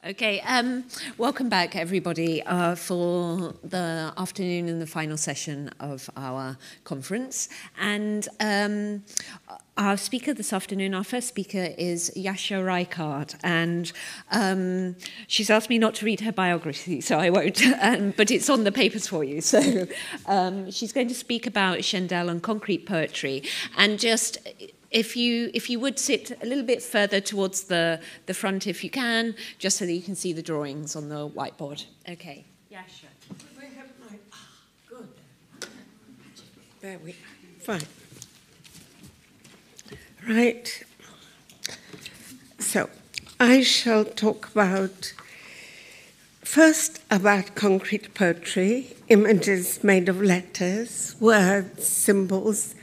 Okay, welcome back everybody for the afternoon and the final session of our conference. And our speaker this afternoon, our first speaker is Jasia Reichardt, and she's asked me not to read her biography, so I won't, but it's on the papers for you. So she's going to speak about Schendel and concrete poetry, and just if you would sit a little bit further towards the front if you can, just so that you can see the drawings on the whiteboard. Okay. Yeah, sure. We have my... good. There we are. Fine. Right. So, I shall talk first about concrete poetry, images made of letters, words, symbols,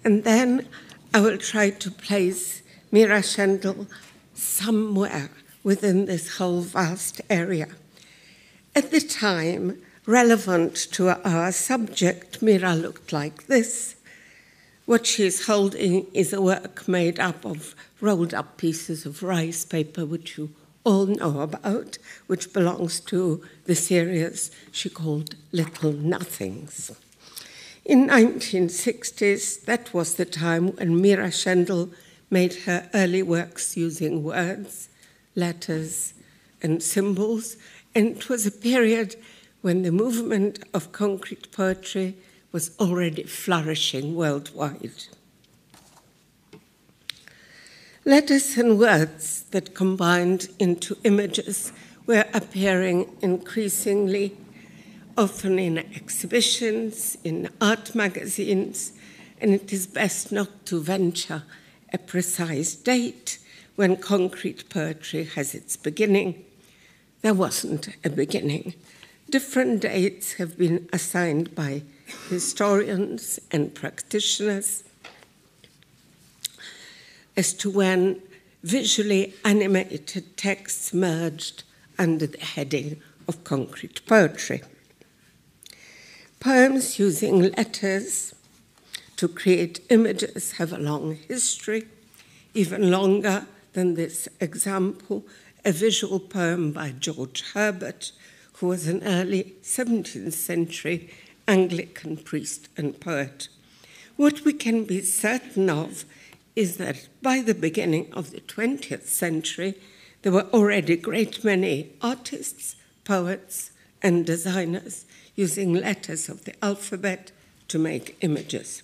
and then I will try to place Mira Schendel somewhere within this whole vast area. At the time, relevant to our subject, Mira looked like this. What she is holding is a work made up of rolled up pieces of rice paper, which you all know about, which belongs to the series she called Little Nothings. In 1960s, that was the time when Mira Schendel made her early works using words, letters, and symbols, and it was a period when the movement of concrete poetry was already flourishing worldwide. Letters and words that combined into images were appearing increasingly, often in exhibitions, in art magazines, and it is best not to venture a precise date when concrete poetry has its beginning. There wasn't a beginning. Different dates have been assigned by historians and practitioners as to when visually animated texts merged under the heading of concrete poetry. Poems using letters to create images have a long history, even longer than this example, a visual poem by George Herbert, who was an early 17th century Anglican priest and poet. What we can be certain of is that by the beginning of the 20th century, there were already a great many artists, poets, and designers using letters of the alphabet to make images.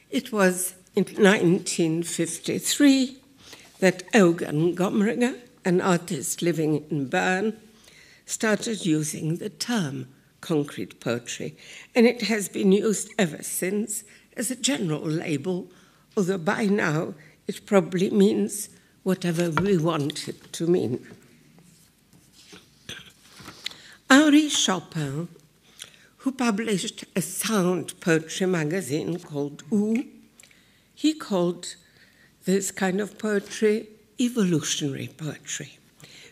It was in 1953 that Eugen Gomringer, an artist living in Bern, started using the term concrete poetry, and it has been used ever since as a general label, although by now it probably means whatever we want it to mean. Henri Chopin, who published a sound poetry magazine called Ou, he called this kind of poetry evolutionary poetry.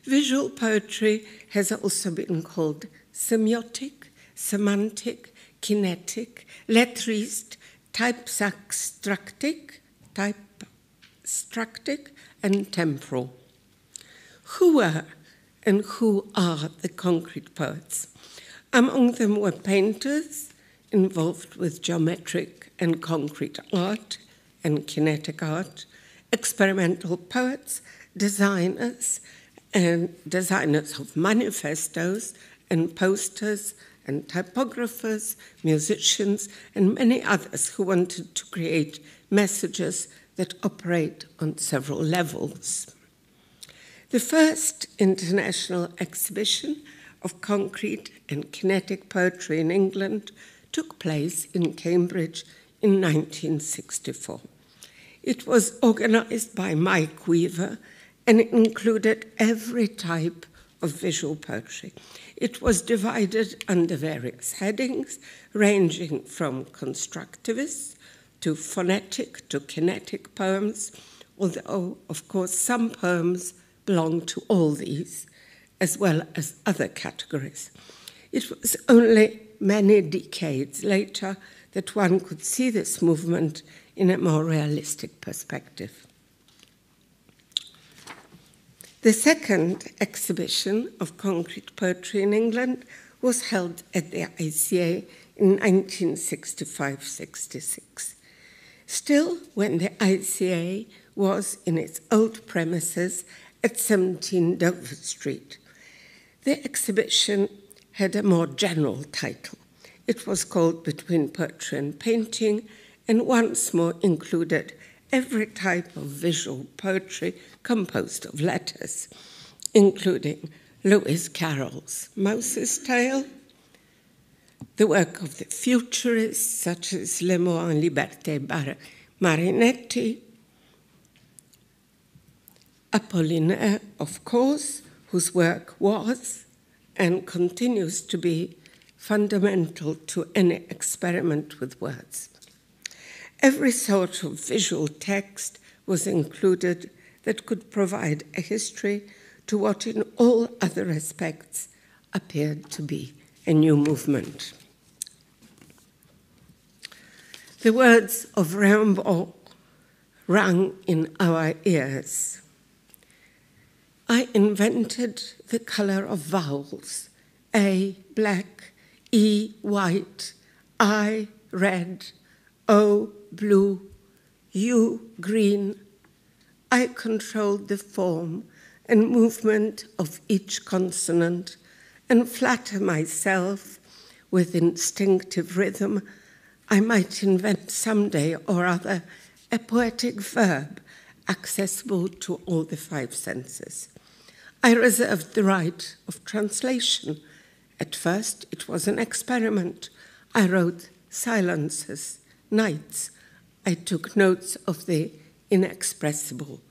Visual poetry has also been called semiotic, semantic, kinetic, lettrist, typstructic, and temporal. Who were and who are the concrete poets? Among them were painters involved with geometric and concrete art and kinetic art, experimental poets, designers, and designers of manifestos and posters, and typographers, musicians, and many others who wanted to create messages that operate on several levels. The first international exhibition of concrete and kinetic poetry in England took place in Cambridge in 1964. It was organized by Mike Weaver, and it included every type of visual poetry. It was divided under various headings, ranging from constructivist to phonetic to kinetic poems, although, of course, some poems belong to all these, as well as other categories. It was only many decades later that one could see this movement in a more realistic perspective. The second exhibition of concrete poetry in England was held at the ICA in 1965-66. Still, when the ICA was in its old premises at 17 Dover Street, the exhibition had a more general title. It was called Between Poetry and Painting, and once more included every type of visual poetry composed of letters, including Lewis Carroll's Mouse's Tale, the work of the futurists such as Le Mot en Liberté Marinetti, Apollinaire, of course, whose work was and continues to be fundamental to any experiment with words. Every sort of visual text was included that could provide a history to what in all other respects appeared to be a new movement. The words of Rimbaud rang in our ears. I invented the color of vowels, A, black, E, white, I, red, O, blue, U, green. I controlled the form and movement of each consonant and flatter myself with instinctive rhythm I might invent someday or other a poetic verb accessible to all the five senses. I reserved the right of translation. At first, it was an experiment. I wrote silences, nights. I took notes of the inexpressible.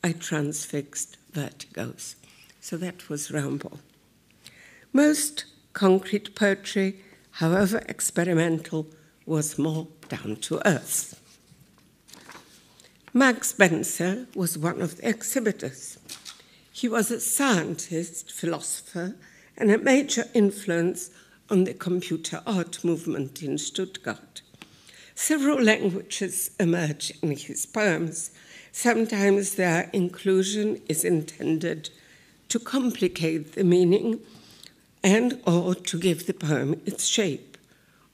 I transfixed vertigos. So that was Rimbaud. Most concrete poetry, however experimental, was more down to earth. Max Spencer was one of the exhibitors. He was a scientist, philosopher, and a major influence on the computer art movement in Stuttgart. Several languages emerge in his poems. Sometimes their inclusion is intended to complicate the meaning and or to give the poem its shape,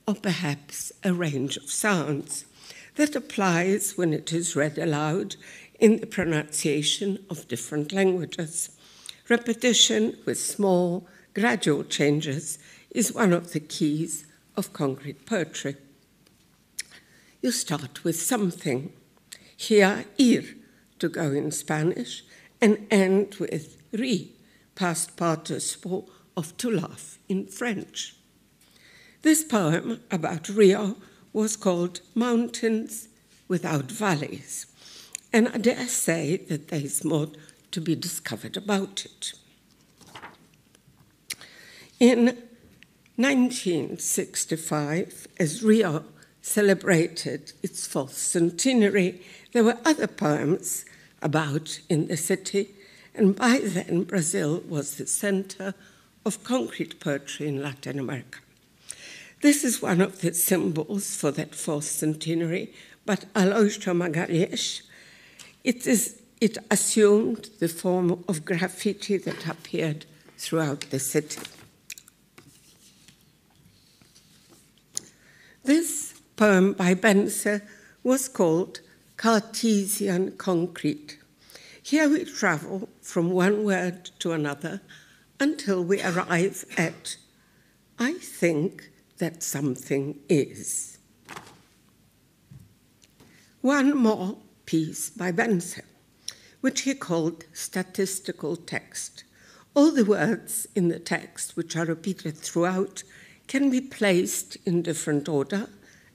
or perhaps a range of sounds that applies when it is read aloud in the pronunciation of different languages. Repetition with small, gradual changes is one of the keys of concrete poetry. You start with something, here, ir, to go in Spanish, and end with ri, past participle of to laugh in French. This poem about Rio was called Mountains Without Valleys, and I dare say that there is more to be discovered about it. In 1965, as Rio celebrated its 4th centenary, there were other poems about in the city, and by then Brazil was the center of concrete poetry in Latin America. This is one of the symbols for that 4th centenary, but Aloysio Magalhães, it assumed the form of graffiti that appeared throughout the city. This poem by Spencer was called Cartesian Concrete. Here we travel from one word to another until we arrive at, I think that something is. One more piece by Spencer, which he called statistical text. All the words in the text, which are repeated throughout, can be placed in different order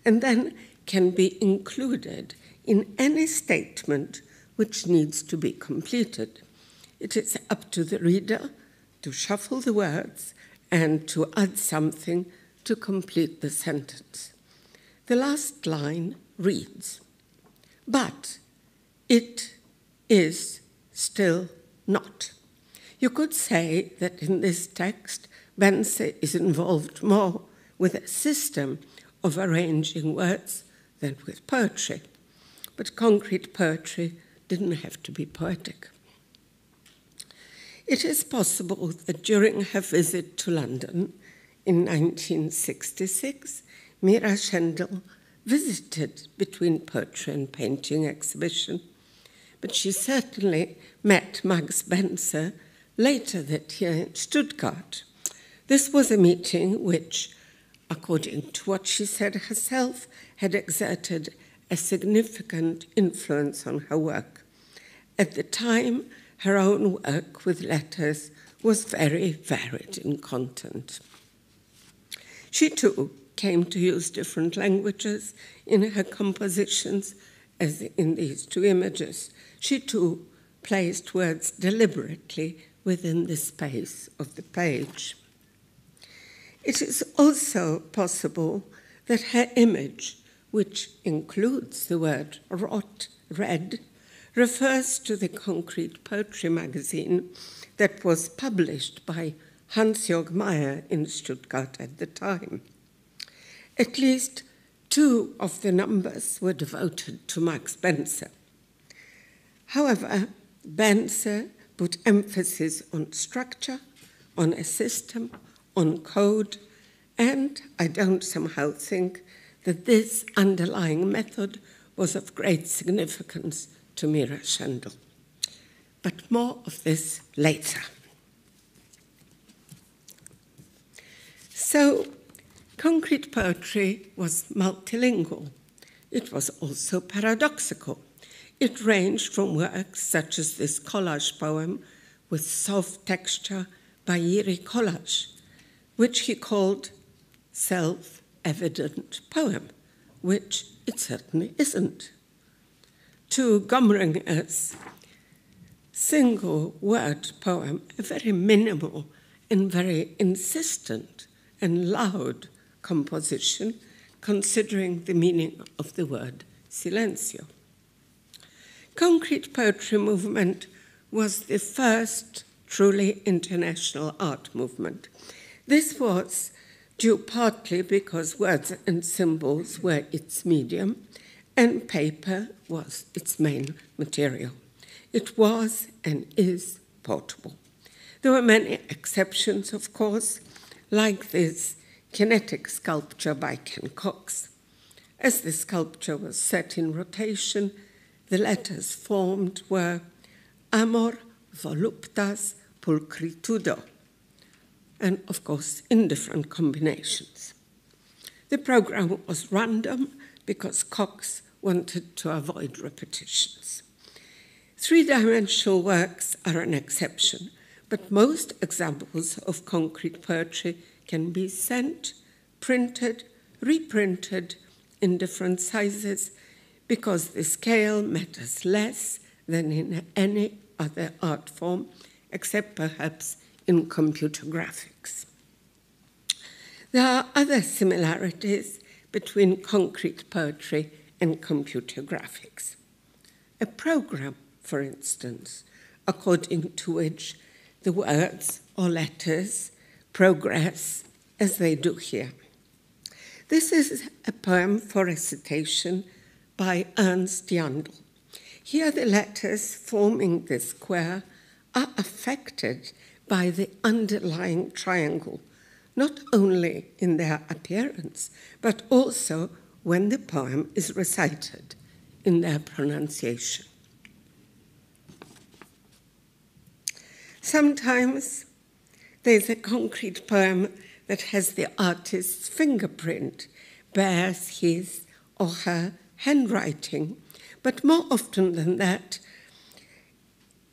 and then can be included in any statement which needs to be completed. It is up to the reader to shuffle the words and to add something to complete the sentence. The last line reads, but it is still not. You could say that in this text, Spencer is involved more with a system of arranging words than with poetry. But concrete poetry didn't have to be poetic. It is possible that during her visit to London in 1966, Mira Schendel visited Between Poetry and Painting exhibition, but she certainly met Max Spencer later that year in Stuttgart. This was a meeting which, according to what she said herself, had exerted a significant influence on her work. At the time, her own work with letters was very varied in content. She too came to use different languages in her compositions, as in these two images. She too placed words deliberately within the space of the page. It is also possible that her image, which includes the word red, refers to the Concrete Poetry magazine that was published by Hans-Jörg Meyer in Stuttgart at the time. At least 2 of the numbers were devoted to Max Spencer. However, Spencer put emphasis on structure, on a system, on code, and I don't somehow think that this underlying method was of great significance to Mira Schendel. But more of this later. So, concrete poetry was multilingual. It was also paradoxical. It ranged from works such as this collage poem with soft texture by Jiri Collage, which he called self-evident poem, which it certainly isn't, to Gomringer's single-word poem, a very minimal and very insistent and loud composition, considering the meaning of the word silencio. Concrete poetry movement was the first truly international art movement. This was due partly because words and symbols were its medium and paper was its main material. It was and is portable. There were many exceptions, of course, like this kinetic sculpture by Ken Cox. As the sculpture was set in rotation, the letters formed were amor voluptas pulchritudo, and of course in different combinations. The program was random because Cox wanted to avoid repetitions. 3-dimensional works are an exception, but most examples of concrete poetry can be sent, printed, reprinted in different sizes because the scale matters less than in any other art form, except perhaps in computer graphics. There are other similarities between concrete poetry and computer graphics. A program, for instance, according to which the words or letters progress as they do here. This is a poem for recitation by Ernst Jandl. Here the letters forming the square are affected by the underlying triangle, not only in their appearance, but also when the poem is recited in their pronunciation. Sometimes there's a concrete poem that has the artist's fingerprint, bears his or her handwriting, but more often than that,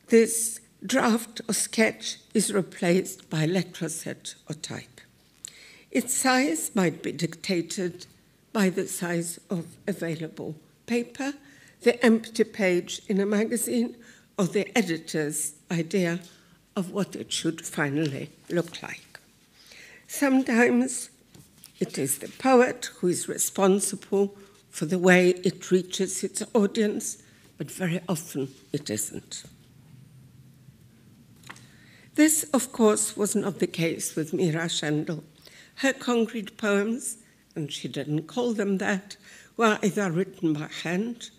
this draft or sketch is replaced by letraset or type. Its size might be dictated by the size of available paper, the empty page in a magazine, or the editor's idea of what it should finally look like. Sometimes it is the poet who is responsible for the way it reaches its audience, but very often it isn't. This, of course, was not the case with Mira Schendel. Her concrete poems, and she didn't call them that, were either written by hand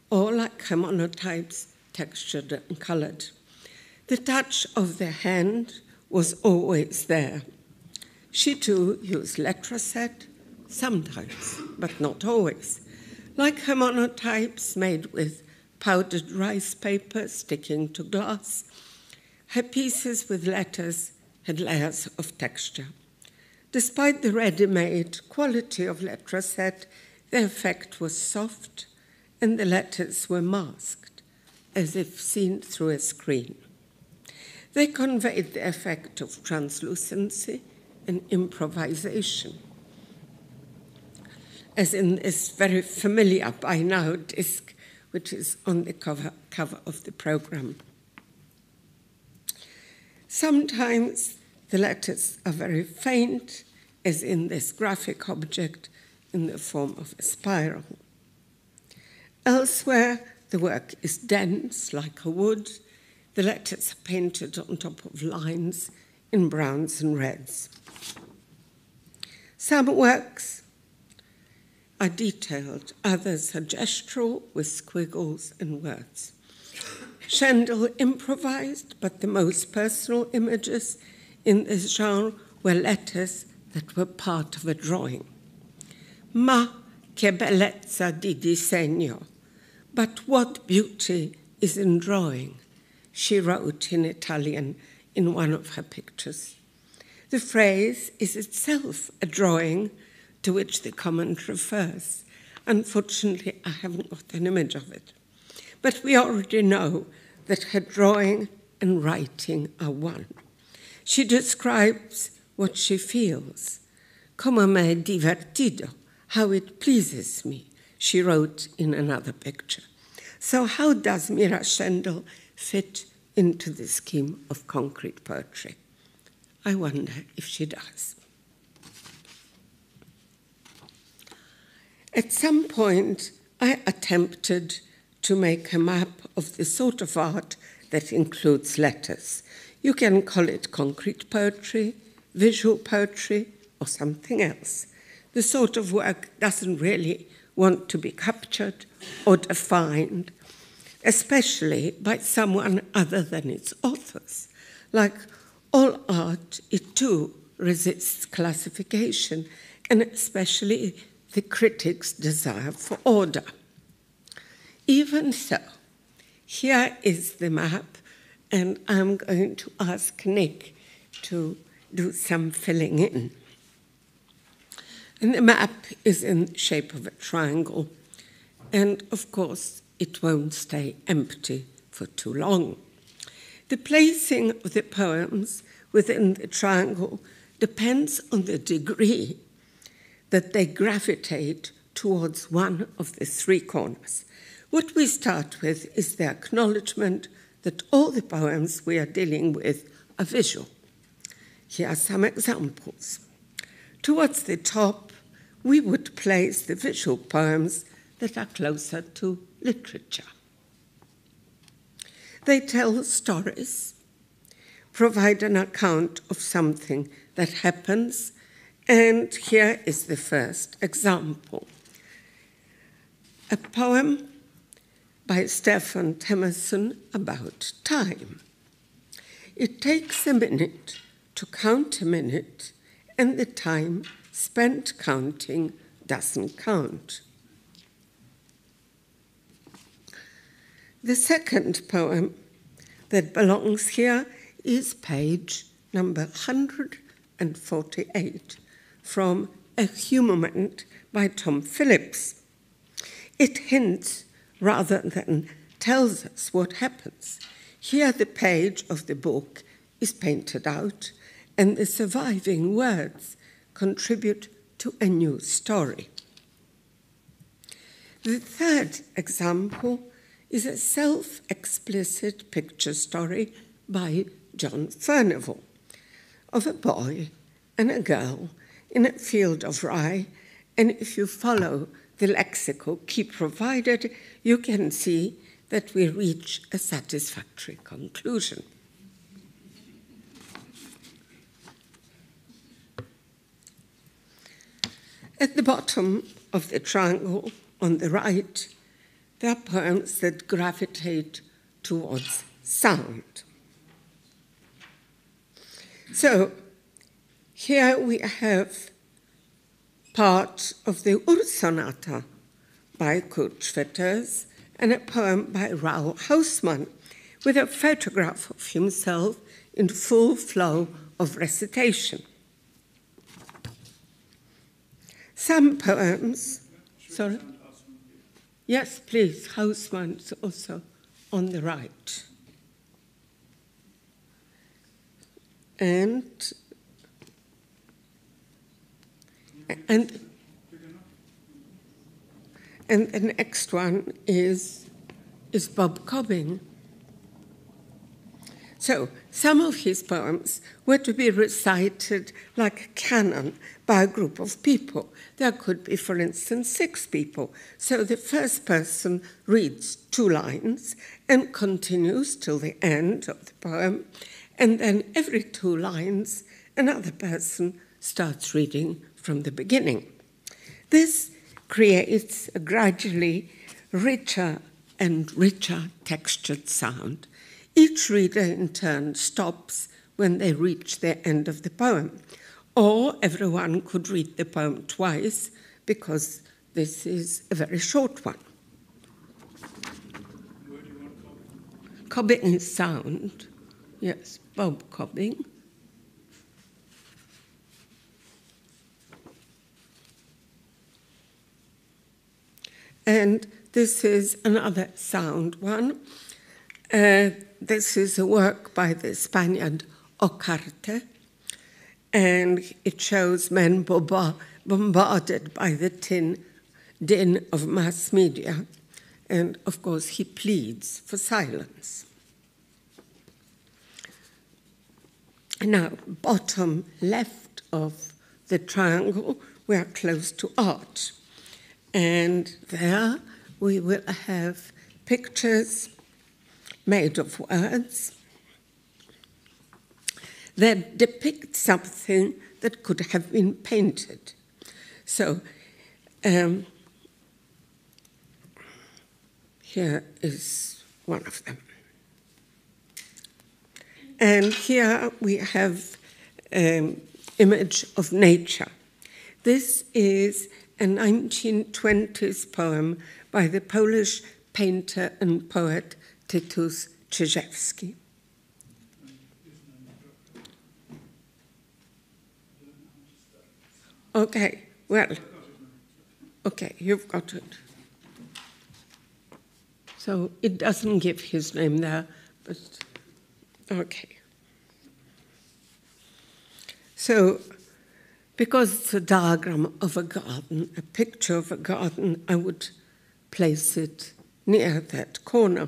or, like her monotypes, textured and colored. The touch of the hand was always there. She too used letraset, sometimes, but not always, like her monotypes made with powdered rice paper sticking to glass. Her pieces with letters had layers of texture. Despite the ready-made quality of letraset, the effect was soft and the letters were masked, as if seen through a screen. They conveyed the effect of translucency and improvisation, as in this very familiar by now disc, which is on the cover of the program. Sometimes the letters are very faint, as in this graphic object in the form of a spiral. Elsewhere, the work is dense, like a wood. The letters are painted on top of lines in browns and reds. Some works are detailed, others are gestural with squiggles and words. Schendel improvised, but the most personal images in this genre were letters that were part of a drawing. Ma che bellezza di disegno, but what beauty is in drawing, she wrote in Italian in one of her pictures. The phrase is itself a drawing to which the comment refers. Unfortunately, I haven't got an image of it. But we already know that her drawing and writing are one. She describes what she feels. Como me divertido, how it pleases me, she wrote in another picture. So how does Mira Schendel fit into the scheme of concrete poetry? I wonder if she does. At some point, I attempted to make a map of the sort of art that includes letters. You can call it concrete poetry, visual poetry, or something else. The sort of work doesn't really want to be captured or defined, especially by someone other than its authors. Like all art, it too resists classification, and especially the critic's desire for order. Even so, here is the map, and I'm going to ask Nick to do some filling in. And the map is in the shape of a triangle, and of course, it won't stay empty for too long. The placing of the poems within the triangle depends on the degree that they gravitate towards one of the three corners. What we start with is the acknowledgement that all the poems we are dealing with are visual. Here are some examples. Towards the top, we would place the visual poems that are closer to literature. They tell stories, provide an account of something that happens, and here is the first example. A poem by Stephen Temerson about time. It takes a minute to count a minute, and the time spent counting doesn't count. The second poem that belongs here is page number 148 from A Humament by Tom Phillips. It hints rather than tells us what happens. Here the page of the book is painted out, and the surviving words contribute to a new story. The third example is a self-explicit picture story by John Furnival of a boy and a girl in a field of rye, and if you follow the lexical key provided, you can see that we reach a satisfactory conclusion. At the bottom of the triangle on the right, there are poems that gravitate towards sound. So here we have part of the Ursonata by Kurt Schwitters and a poem by Raoul Hausmann with a photograph of himself in full flow of recitation. Some poems, sorry? Yes, please, Hausmann is also on the right. And the next one is Bob Cobbing. So some of his poems were to be recited like a canon by a group of people. There could be, for instance, 6 people. So the first person reads 2 lines and continues till the end of the poem, and then every 2 lines, another person starts reading from the beginning. This creates a gradually richer and richer textured sound. Each reader in turn stops when they reach the end of the poem, or everyone could read the poem twice because this is a very short one. Where do you want Cobbing is sound. Yes, Bob Cobbing. And this is another sound one. This is a work by the Spaniard Reichardt, and it shows men bombarded by the din of mass media. And, of course, he pleads for silence. Now, bottom left of the triangle, we are close to art. And there we will have pictures made of words that depict something that could have been painted. So here is one of them. And here we have an image of nature. This is a 1920s poem by the Polish painter and poet Tytus Czyżewski. Okay, well, okay, you've got it. So it doesn't give his name there, but okay. So, because it's a diagram of a garden, a picture of a garden, I would place it near that corner.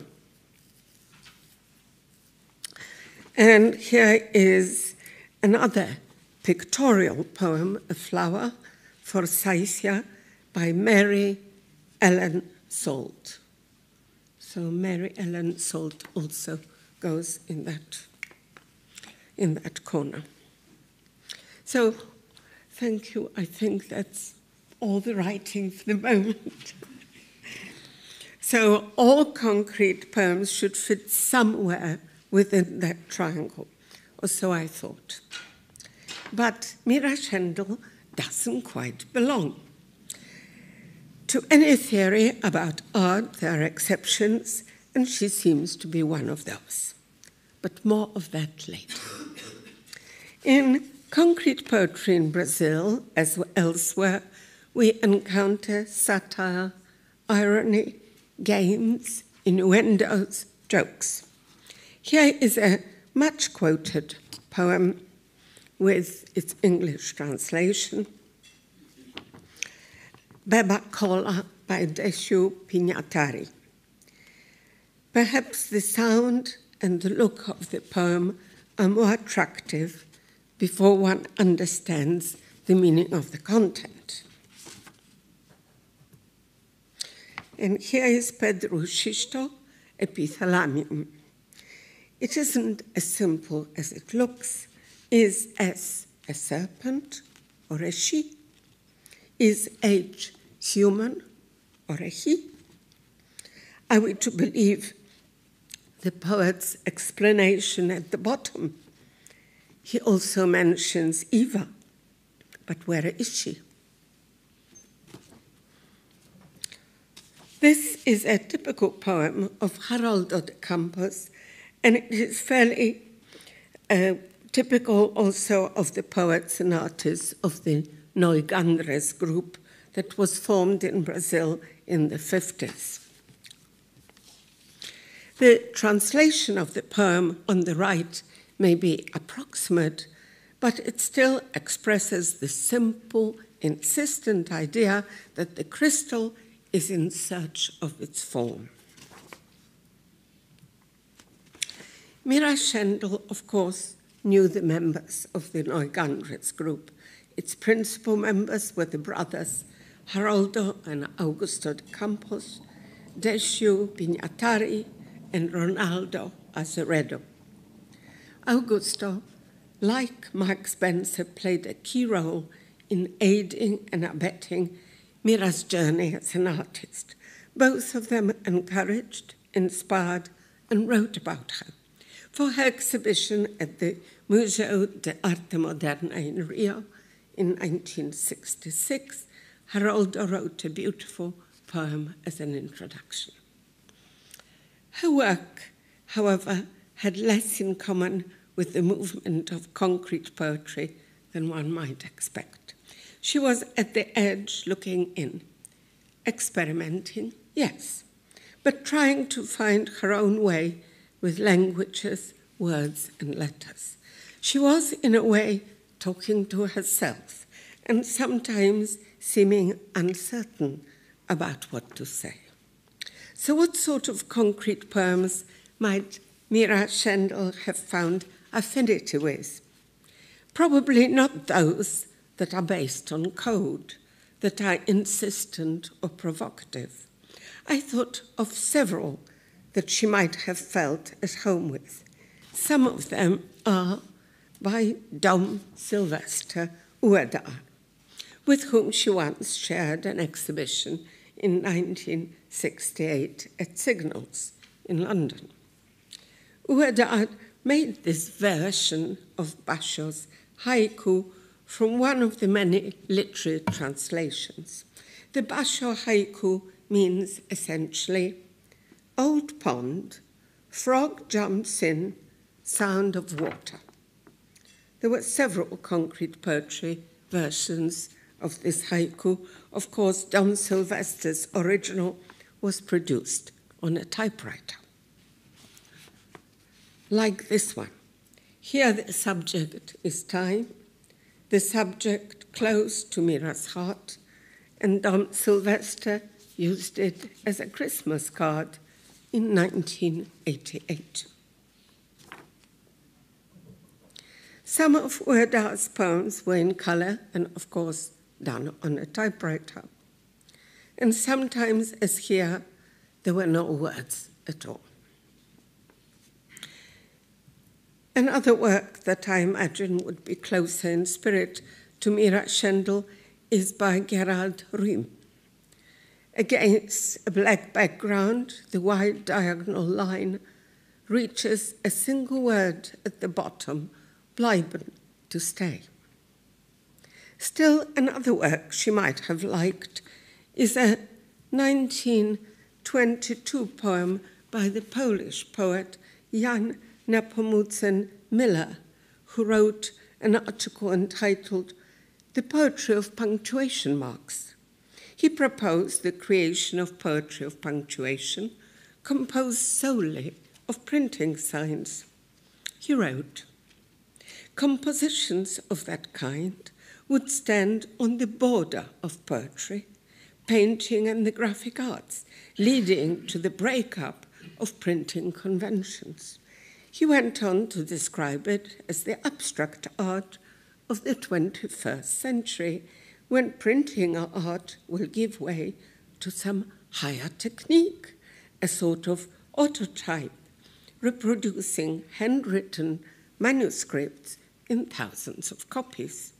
And here is another pictorial poem, A Flower for Jasia, by Mary Ellen Salt. So Mary Ellen Salt also goes in that corner. So thank you. I think that's all the writing for the moment. So all concrete poems should fit somewhere within that triangle, or so I thought. But Mira Schendel doesn't quite belong. To any theory about art, there are exceptions, and she seems to be one of those. But more of that later. In concrete poetry in Brazil, as elsewhere, we encounter satire, irony, games, innuendos, jokes. Here is a much-quoted poem with its English translation, Beba Cola by Deshu Pignatari. Perhaps the sound and the look of the poem are more attractive before one understands the meaning of the content. And here is Pedro Xisto, Epithalamium. It isn't as simple as it looks. Is S a serpent or a she? Is H human or a he? Are we to believe the poet's explanation at the bottom? He also mentions Eva, but where is she? This is a typical poem of Haroldo de Campos, and it is fairly typical also of the poets and artists of the Noigandres group that was formed in Brazil in the 50s. The translation of the poem on the right may be approximate, but it still expresses the simple, insistent idea that the crystal is in search of its form. Mira Schendel, of course, knew the members of the Noigandres group. Its principal members were the brothers Haroldo and Augusto de Campos, Décio Pinhatari, and Ronaldo Azeredo. Augusto, like Mark Spencer, played a key role in aiding and abetting Mira's journey as an artist. Both of them encouraged, inspired, and wrote about her. For her exhibition at the Museo de Arte Moderna in Rio in 1966, Haroldo wrote a beautiful poem as an introduction. Her work, however, had less in common with the movement of concrete poetry than one might expect. She was at the edge looking in, experimenting, yes, but trying to find her own way with languages, words, and letters. She was, in a way, talking to herself, and sometimes seeming uncertain about what to say. So what sort of concrete poems might Mira Schendel have found affinity with? Probably not those that are based on code, that are insistent or provocative. I thought of several that she might have felt at home with. Some of them are by Dom Sylvester Ueda, with whom she once shared an exhibition in 1968 at Signals in London. Ueda made this version of Basho's haiku from one of the many literary translations. The Basho haiku means essentially, old pond, frog jumps in, sound of water. There were several concrete poetry versions of this haiku. Of course, Dom Sylvester's original was produced on a typewriter. Like this one. Here the subject is time, the subject close to Mira's heart, and Dom Sylvester used it as a Christmas card in 1988. Some of Ueda's poems were in color and, of course, done on a typewriter. And sometimes, as here, there were no words at all. Another work that I imagine would be closer in spirit to Mira Schendel is by Gerald Riem. Against a black background, the wide diagonal line reaches a single word at the bottom, bleiben, to stay. Still, another work she might have liked is a 1922 poem by the Polish poet Jan Nepomucen Miller, who wrote an article entitled The Poetry of Punctuation Marks. He proposed the creation of poetry of punctuation composed solely of printing signs. He wrote, compositions of that kind would stand on the border of poetry, painting, and the graphic arts, leading to the breakup of printing conventions. He went on to describe it as the abstract art of the 21st century, when printing art will give way to some higher technique, a sort of autotype, reproducing handwritten manuscripts in thousands of copies.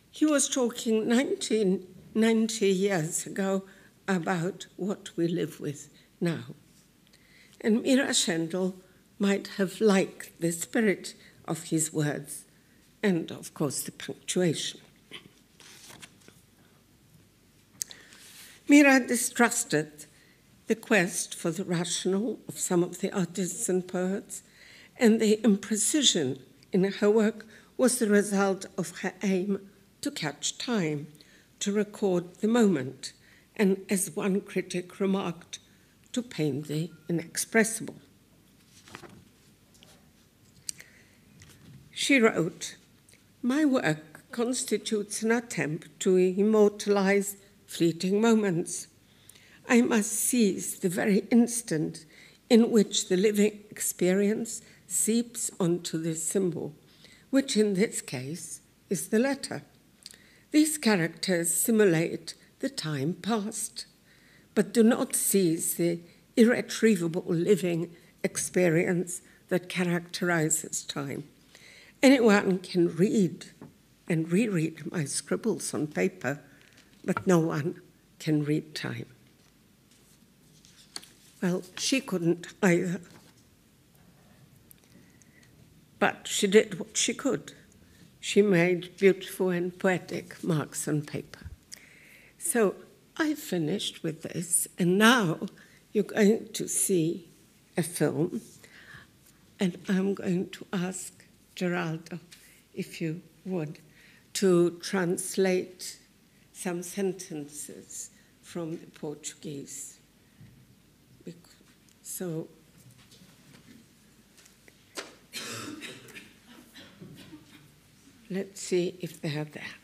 He was talking 90 years ago about what we live with now. And Mira Schendel might have liked the spirit of his words, and, of course, the punctuation. Mira distrusted the quest for the rational of some of the artists and poets, and the imprecision in her work was the result of her aim to catch time, to record the moment, and, as one critic remarked, to paint the inexpressible. She wrote, "My work constitutes an attempt to immortalize fleeting moments. I must seize the very instant in which the living experience seeps onto this symbol, which in this case is the letter. These characters simulate the time past, but do not seize the irretrievable living experience that characterizes time. Anyone can read and reread my scribbles on paper, but no one can read time." Well, she couldn't either. But she did what she could. She made beautiful and poetic marks on paper. So I finished with this, and now you're going to see a film, and I'm going to ask Geraldo, if you would, to translate some sentences from the Portuguese. So, let's see if they are there.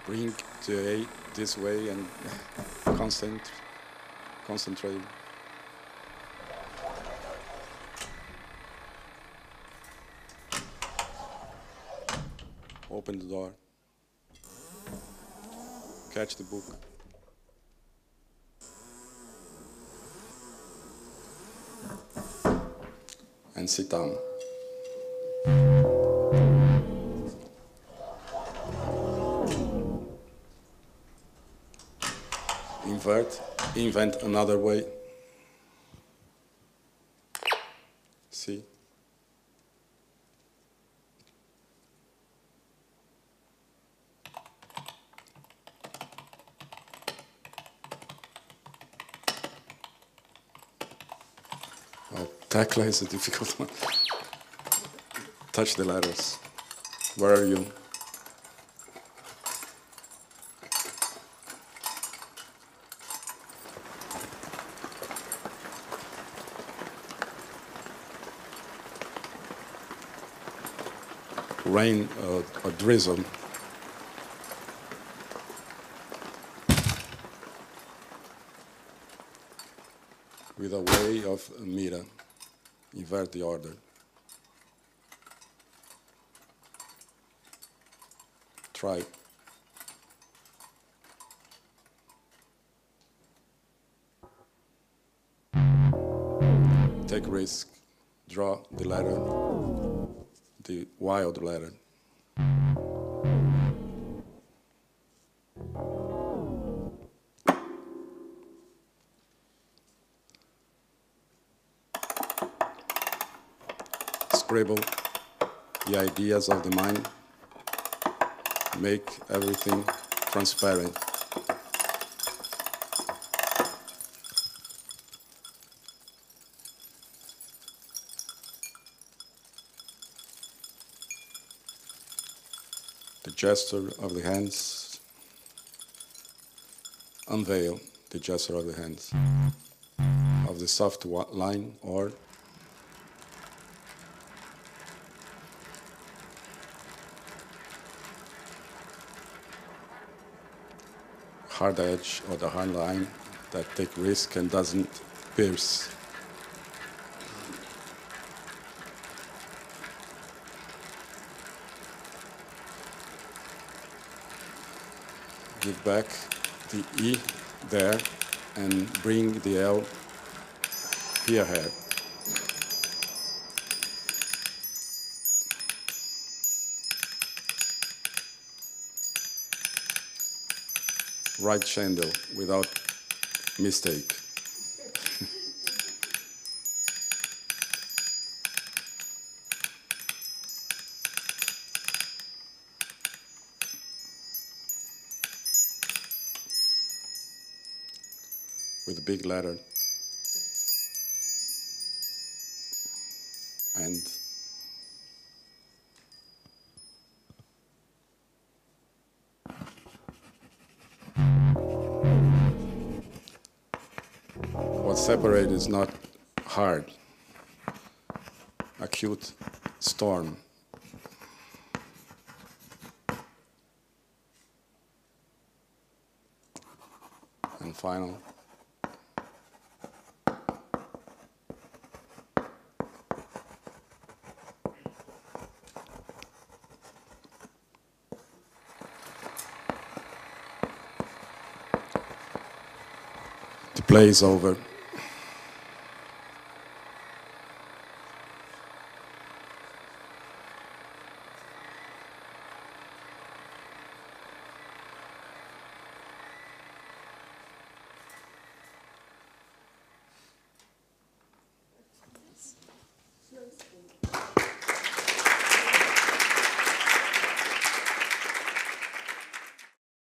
Bring the aid this way and concentrate. Open the door. Catch the book. And sit down. Invent another way. See? Oh, Tekla is a difficult one. Touch the letters. Where are you? Rain or drizzle. With a way of Mira, invert the order. Try. Take risk. Draw the letter. The wild letter. Scribble the ideas of the mind. Make everything transparent. The gesture of the hands, unveil the gesture of the hands, of the soft line or hard edge or the hard line that take risk and doesn't pierce. Give back the E there and bring the L here ahead. write Schendel without mistake. With a big letter. And what separates is not hard. Acute storm. And final. The play is over.